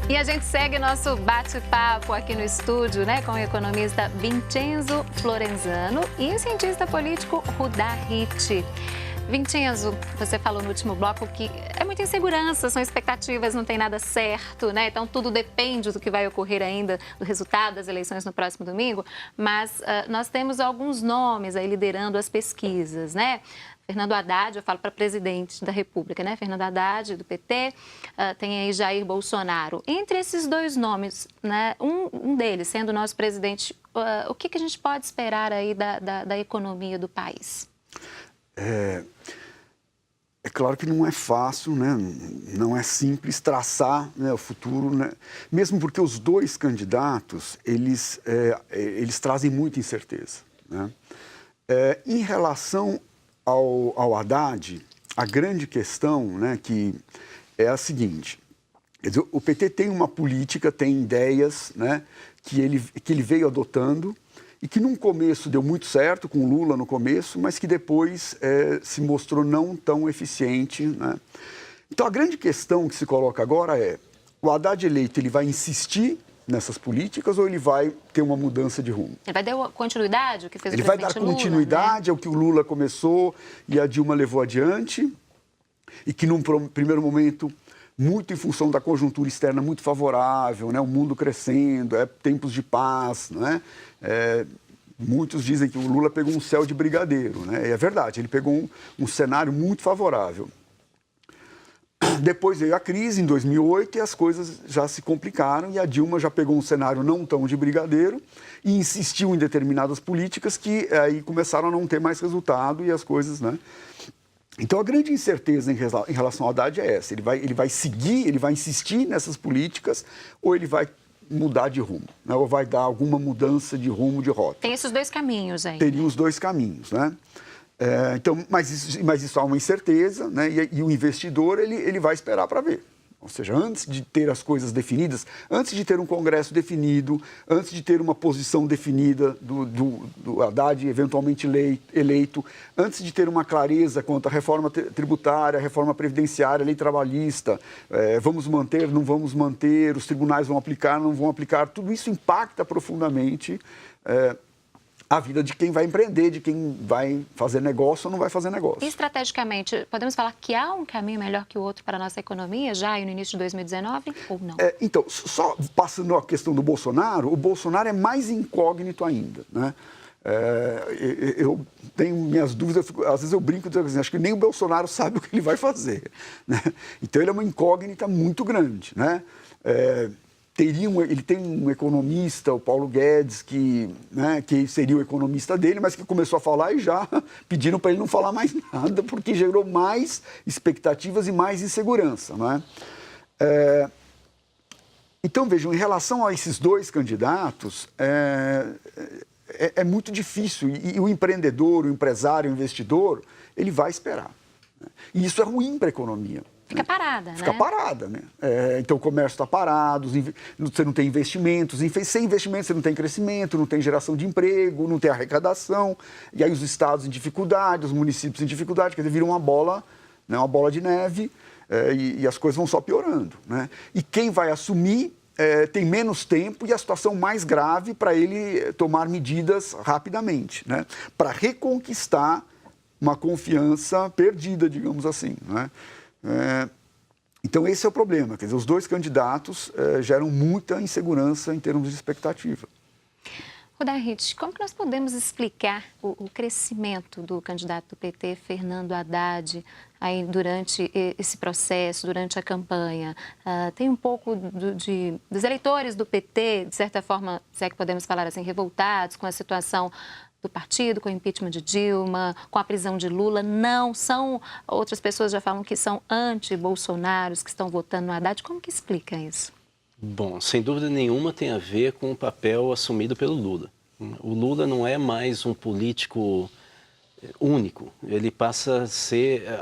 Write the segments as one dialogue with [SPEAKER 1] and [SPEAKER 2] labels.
[SPEAKER 1] E a gente segue nosso bate-papo aqui no estúdio, né, com o economista Vincenzo Florenzano e o cientista político Rudá Hit. Vincenzo, você falou no último bloco que é muita insegurança, são expectativas, não tem nada certo, né? Então tudo depende do que vai ocorrer ainda, do resultado das eleições no próximo domingo, mas nós temos alguns nomes aí liderando as pesquisas, né? Fernando Haddad, eu falo para presidente da República, né? Fernando Haddad, do PT, tem aí Jair Bolsonaro. Entre esses dois nomes, né? Um deles sendo o nosso presidente, o que a gente pode esperar aí da economia do país?
[SPEAKER 2] É claro que não é fácil, né? Não é simples traçar, né, o futuro, né? Mesmo porque os dois candidatos, eles trazem muita incerteza, né? Em relação ao Haddad, a grande questão, né, que é a seguinte: quer dizer, o PT tem uma política, tem ideias, né, que ele veio adotando e que num começo deu muito certo, com o Lula no começo, mas que depois se mostrou não tão eficiente, né? Então a grande questão que se coloca agora é: o Haddad eleito, ele vai insistir nessas políticas ou ele vai ter uma mudança de rumo?
[SPEAKER 1] Ele vai dar continuidade ao que fez o
[SPEAKER 2] Ele
[SPEAKER 1] presidente
[SPEAKER 2] vai dar
[SPEAKER 1] Lula,
[SPEAKER 2] continuidade,
[SPEAKER 1] né?
[SPEAKER 2] ao que o Lula começou e a Dilma levou adiante, e que num primeiro momento, muito em função da conjuntura externa muito favorável, né? O mundo crescendo, tempos de paz, né? Muitos dizem que o Lula pegou um céu de brigadeiro, né? E é verdade, ele pegou um cenário muito favorável. Depois veio a crise, em 2008, e as coisas já se complicaram, e a Dilma já pegou um cenário não tão de brigadeiro e insistiu em determinadas políticas que aí começaram a não ter mais resultado e as coisas, né? Então a grande incerteza em relação ao Haddad é essa: ele vai seguir, ele vai insistir nessas políticas ou ele vai mudar de rumo, né? Ou vai dar alguma mudança de rumo, de rota.
[SPEAKER 1] Tem esses dois caminhos aí.
[SPEAKER 2] Teria os dois caminhos, né? Então, mas isso há uma incerteza, né? E o investidor, ele vai esperar para ver. Ou seja, antes de ter as coisas definidas, antes de ter um Congresso definido, antes de ter uma posição definida do Haddad eventualmente eleito, antes de ter uma clareza quanto à reforma tributária, reforma previdenciária, lei trabalhista, vamos manter, não vamos manter, os tribunais vão aplicar, não vão aplicar, tudo isso impacta profundamente a vida de quem vai empreender, de quem vai fazer negócio ou não vai fazer negócio.
[SPEAKER 1] E estrategicamente, podemos falar que há um caminho melhor que o outro para a nossa economia, já no início de 2019, ou não?
[SPEAKER 2] Então, só passando a questão do Bolsonaro, o Bolsonaro é mais incógnito ainda, né? Eu tenho minhas dúvidas, às vezes eu brinco dizendo assim, acho que nem o Bolsonaro sabe o que ele vai fazer, né? Então ele é uma incógnita muito grande, né? Ele tem um economista, o Paulo Guedes, que seria o economista dele, mas que começou a falar e já pediram para ele não falar mais nada, porque gerou mais expectativas e mais insegurança, né? Então, vejam, em relação a esses dois candidatos, é muito difícil. E o empreendedor, o empresário, o investidor, ele vai esperar, né? E isso é ruim para a economia.
[SPEAKER 1] Fica parada, né?
[SPEAKER 2] Fica parada, né? Então o comércio está parado, você não tem investimentos, sem investimento você não tem crescimento, não tem geração de emprego, não tem arrecadação, e aí os estados em dificuldade, os municípios em dificuldade, quer dizer, vira uma bola, né, uma bola de neve, e as coisas vão só piorando, né? E quem vai assumir tem menos tempo e a situação mais grave para ele tomar medidas rapidamente, né? Para reconquistar uma confiança perdida, digamos assim, né? Então esse é o problema, quer dizer, os dois candidatos geram muita insegurança em termos de expectativa.
[SPEAKER 1] Rudá Hit, como que nós podemos explicar o crescimento do candidato do PT, Fernando Haddad, aí durante esse processo, durante a campanha? Tem um pouco dos eleitores do PT, de certa forma, se é que podemos falar assim, revoltados com a situação do partido, com o impeachment de Dilma, com a prisão de Lula. Não são, outras pessoas já falam que são anti-Bolsonaros, que estão votando no Haddad. Como que explica isso?
[SPEAKER 3] Bom, sem dúvida nenhuma tem a ver com o papel assumido pelo Lula. O Lula não é mais um político único, ele passa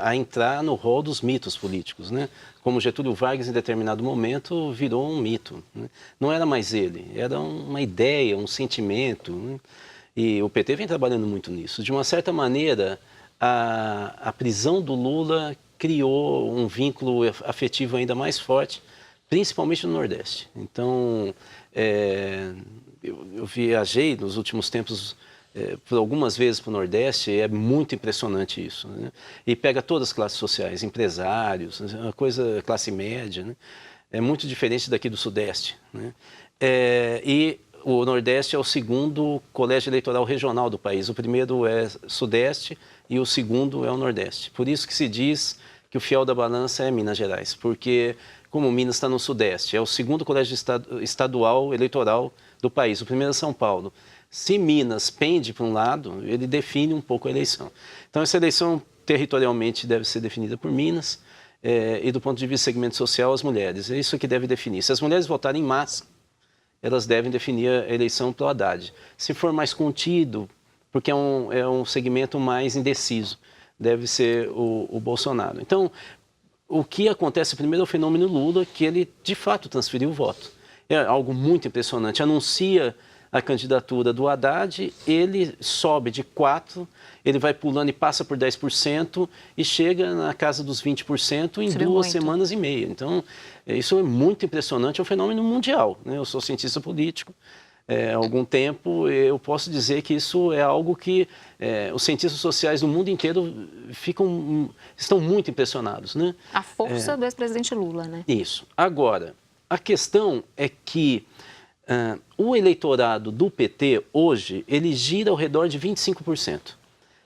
[SPEAKER 3] a entrar no rol dos mitos políticos, né? Como Getúlio Vargas, em determinado momento, virou um mito, né? Não era mais ele, era uma ideia, um sentimento, né? E o PT vem trabalhando muito nisso. De uma certa maneira, a prisão do Lula criou um vínculo afetivo ainda mais forte principalmente no Nordeste. Então, eu viajei nos últimos tempos por algumas vezes para o Nordeste, e é muito impressionante isso, né? E pega todas as classes sociais, empresários, uma coisa, classe média, né? É muito diferente daqui do Sudeste, né? E o Nordeste é o segundo colégio eleitoral regional do país. O primeiro é Sudeste e o segundo é o Nordeste. Por isso que se diz que o fiel da balança é Minas Gerais, porque como Minas está no Sudeste, é o segundo colégio estadual eleitoral do país. O primeiro é São Paulo. Se Minas pende para um lado, ele define um pouco a eleição. Então, essa eleição territorialmente deve ser definida por Minas e, do ponto de vista do segmento social, as mulheres. É isso que deve definir. Se as mulheres votarem em massa, elas devem definir a eleição pelo Haddad. Se for mais contido, porque é um segmento mais indeciso, deve ser o Bolsonaro. Então, o que acontece primeiro é o fenômeno Lula, que ele, de fato, transferiu o voto. É algo muito impressionante. Anuncia a candidatura do Haddad, ele sobe de 4%, ele vai pulando e passa por 10% e chega na casa dos 20% em 2 semanas e meia. Então, isso é muito impressionante, é um fenômeno mundial, né? Eu sou cientista político, há algum tempo eu posso dizer que isso é algo que os cientistas sociais do mundo inteiro estão muito impressionados, né?
[SPEAKER 1] A força do ex-presidente Lula, né?
[SPEAKER 3] Isso. Agora, a questão é que o eleitorado do PT, hoje, ele gira ao redor de 25%.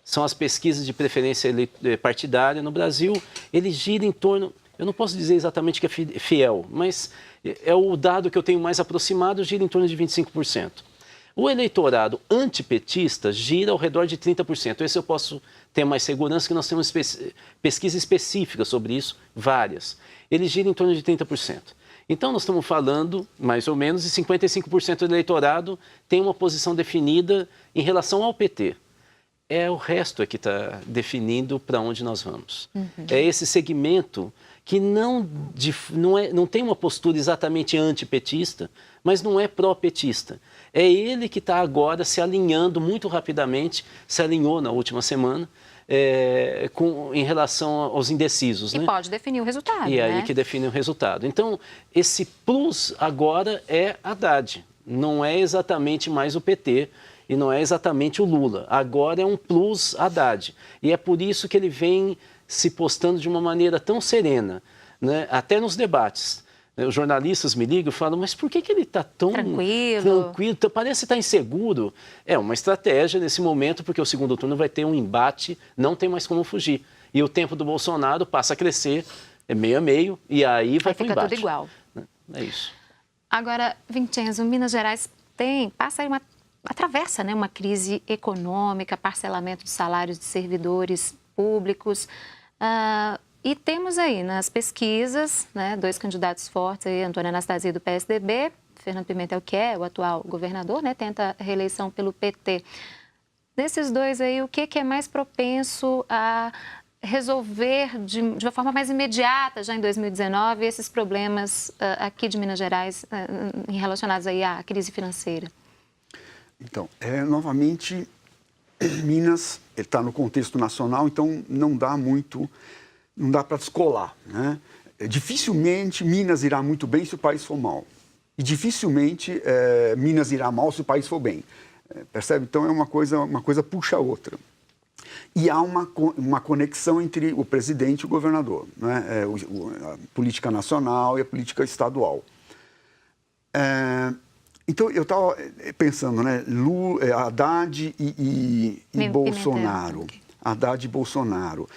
[SPEAKER 3] São as pesquisas de preferência partidária no Brasil. Ele gira em torno, eu não posso dizer exatamente que é fiel, mas é o dado que eu tenho mais aproximado, gira em torno de 25%. O eleitorado antipetista gira ao redor de 30%. Esse eu posso ter mais segurança, que nós temos pesquisas específicas sobre isso, várias. Ele gira em torno de 30%. Então, nós estamos falando, mais ou menos, de 55% do eleitorado tem uma posição definida em relação ao PT. É o resto que está definindo para onde nós vamos. É esse segmento que não tem uma postura exatamente antipetista, mas não é pró-petista. É ele que está agora se alinhando muito rapidamente, se alinhou na última semana, em relação aos indecisos.
[SPEAKER 1] E né? Pode definir o resultado.
[SPEAKER 3] E aí que define o resultado. Então, esse plus agora é Haddad. Não é exatamente mais o PT e não é exatamente o Lula. Agora é um plus Haddad. E é por isso que ele vem se postando de uma maneira tão serena, né? Até nos debates. Os jornalistas me ligam e falam, mas por que ele está tão tranquilo? Parece estar inseguro. É uma estratégia nesse momento, porque o segundo turno vai ter um embate, não tem mais como fugir. E o tempo do Bolsonaro passa a crescer, é meio a meio, e aí vai para o embate.
[SPEAKER 1] Fica tudo igual.
[SPEAKER 3] É isso.
[SPEAKER 1] Agora, Vincenzo, Minas Gerais atravessa, né, uma crise econômica, parcelamento de salários de servidores públicos. E temos aí nas pesquisas, né, 2 candidatos fortes, aí, Antônio Anastasia do PSDB, Fernando Pimentel, que é o atual governador, né, tenta a reeleição pelo PT. Desses dois aí, o que é mais propenso a resolver de uma forma mais imediata, já em 2019, esses problemas aqui de Minas Gerais relacionados aí à crise financeira?
[SPEAKER 2] Então, novamente, Minas está no contexto nacional, então não dá para descolar, né? Dificilmente Minas irá muito bem se o país for mal. E dificilmente Minas irá mal se o país for bem. Percebe? Então, uma coisa puxa a outra. E há uma conexão entre o presidente e o governador, né? A política nacional e a política estadual. Então, eu estava pensando, né? Haddad e Bolsonaro. Haddad e Bolsonaro.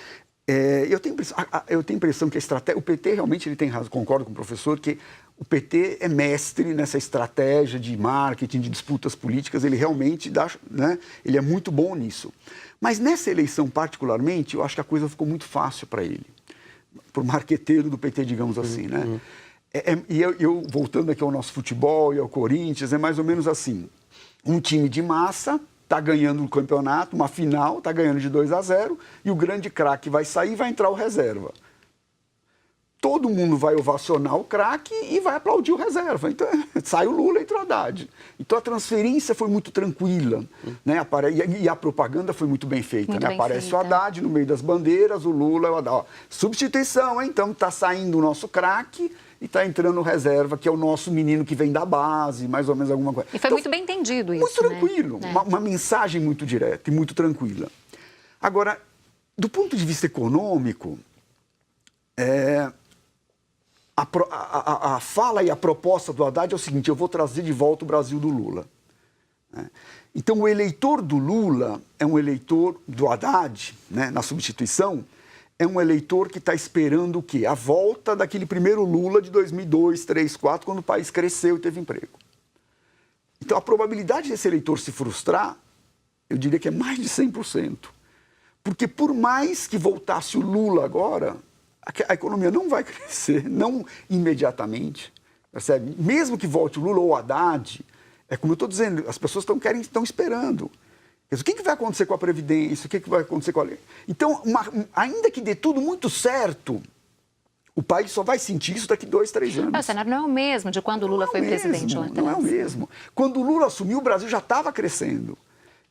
[SPEAKER 2] Eu tenho a impressão que o PT realmente ele tem razão, concordo com o professor, que o PT é mestre nessa estratégia de marketing, de disputas políticas, ele realmente né, ele é muito bom nisso. Mas nessa eleição particularmente, eu acho que a coisa ficou muito fácil para ele, para o marqueteiro do PT, digamos assim, né? E eu, voltando aqui ao nosso futebol e ao Corinthians, é mais ou menos assim, um time de massa está ganhando o campeonato, uma final, está ganhando de 2-0, e o grande craque vai sair e vai entrar o reserva. todo mundo vai ovacionar o craque e vai aplaudir o reserva. Então, sai o Lula, entra o Haddad. Então, a transferência foi muito tranquila, né? E a propaganda foi muito bem feita.
[SPEAKER 1] Muito
[SPEAKER 2] né?
[SPEAKER 1] bem
[SPEAKER 2] Aparece
[SPEAKER 1] feita.
[SPEAKER 2] o Haddad no meio das bandeiras, o Lula, o Haddad. Ó, substituição, hein? Então, está saindo o nosso craque e está entrando o reserva, que é o nosso menino que vem da base, mais ou menos alguma coisa.
[SPEAKER 1] E foi
[SPEAKER 2] então,
[SPEAKER 1] muito bem entendido isso,
[SPEAKER 2] muito tranquilo,
[SPEAKER 1] né?
[SPEAKER 2] uma mensagem muito direta e muito tranquila. Agora, do ponto de vista econômico, a fala e a proposta do Haddad é o seguinte: eu vou trazer de volta o Brasil do Lula. Né? Então, o eleitor do Lula é um eleitor do Haddad, né, na substituição, é um eleitor que está esperando o quê? A volta daquele primeiro Lula de 2002, 2003, 2004, quando o país cresceu e teve emprego. Então, a probabilidade desse eleitor se frustrar, eu diria que é mais de 100%. Porque por mais que voltasse o Lula agora, a economia não vai crescer, não imediatamente, percebe? Mesmo que volte o Lula ou o Haddad, é como eu estou dizendo, as pessoas estão esperando. O que vai acontecer com a Previdência? O que vai acontecer com a lei? Então, ainda que dê tudo muito certo, o país só vai sentir isso daqui 2, 3 anos.
[SPEAKER 1] O cenário não é o mesmo de quando o Lula foi presidente lá atrás.
[SPEAKER 2] Não é o mesmo. Quando o Lula assumiu, o Brasil já estava crescendo.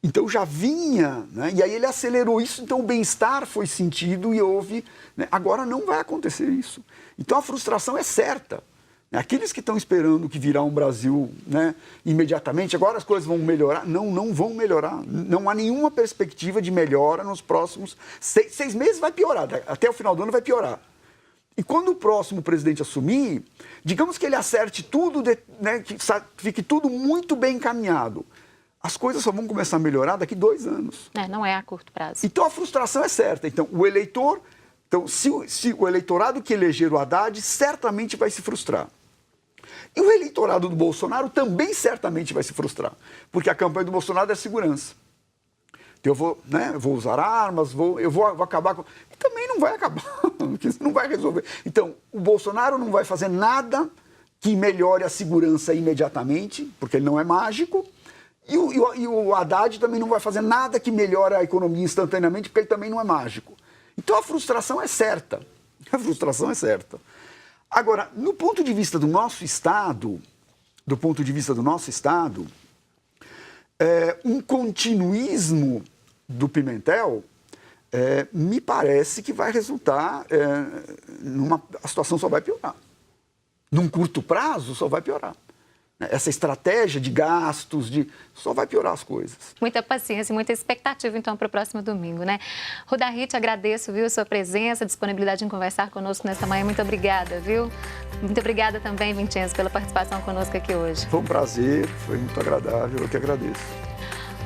[SPEAKER 2] Então já vinha, né? E aí ele acelerou isso, então o bem-estar foi sentido e houve. Né? Agora não vai acontecer isso. Então a frustração é certa. Aqueles que estão esperando que virá um Brasil, né, imediatamente, agora as coisas vão melhorar. Não vão melhorar. Não há nenhuma perspectiva de melhora nos próximos 6 meses, vai piorar. Até o final do ano vai piorar. E quando o próximo presidente assumir, digamos que ele acerte tudo, né, que fique tudo muito bem encaminhado. As coisas só vão começar a melhorar daqui 2 anos.
[SPEAKER 1] Não é a curto prazo.
[SPEAKER 2] Então a frustração é certa. Então o eleitor, se o eleitorado que eleger o Haddad certamente vai se frustrar. E o eleitorado do Bolsonaro também certamente vai se frustrar, porque a campanha do Bolsonaro é segurança. Então eu vou usar armas, eu vou acabar com... E também não vai acabar, porque isso não vai resolver. Então o Bolsonaro não vai fazer nada que melhore a segurança imediatamente, porque ele não é mágico. E o Haddad também não vai fazer nada que melhore a economia instantaneamente, porque ele também não é mágico. Então a frustração é certa. A frustração é certa. Agora, do ponto de vista do nosso Estado, um continuismo do Pimentel me parece que vai resultar a situação só vai piorar. Num curto prazo, só vai piorar. Essa estratégia de gastos, só vai piorar as coisas.
[SPEAKER 1] Muita paciência e muita expectativa, então, para o próximo domingo, né? Rudahit, agradeço, viu, a sua presença, disponibilidade em conversar conosco nesta manhã. Muito obrigada, viu? Muito obrigada também, Vincenzo, pela participação conosco aqui hoje.
[SPEAKER 2] Foi um prazer, foi muito agradável, eu que agradeço.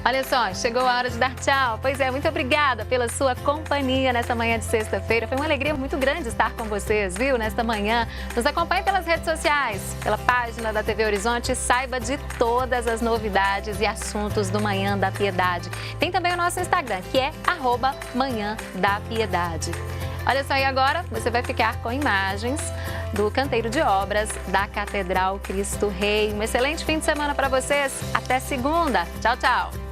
[SPEAKER 1] Olha só, chegou a hora de dar tchau. Pois é, muito obrigada pela sua companhia nesta manhã de sexta-feira. Foi uma alegria muito grande estar com vocês, viu, nesta manhã. Nos acompanhe pelas redes sociais, pela página da TV Horizonte e saiba de todas as novidades e assuntos do Manhã da Piedade. Tem também o nosso Instagram, que é @manhãdapiedade. Olha só, e agora você vai ficar com imagens do canteiro de obras da Catedral Cristo Rei. Um excelente fim de semana para vocês. Até segunda. Tchau, tchau.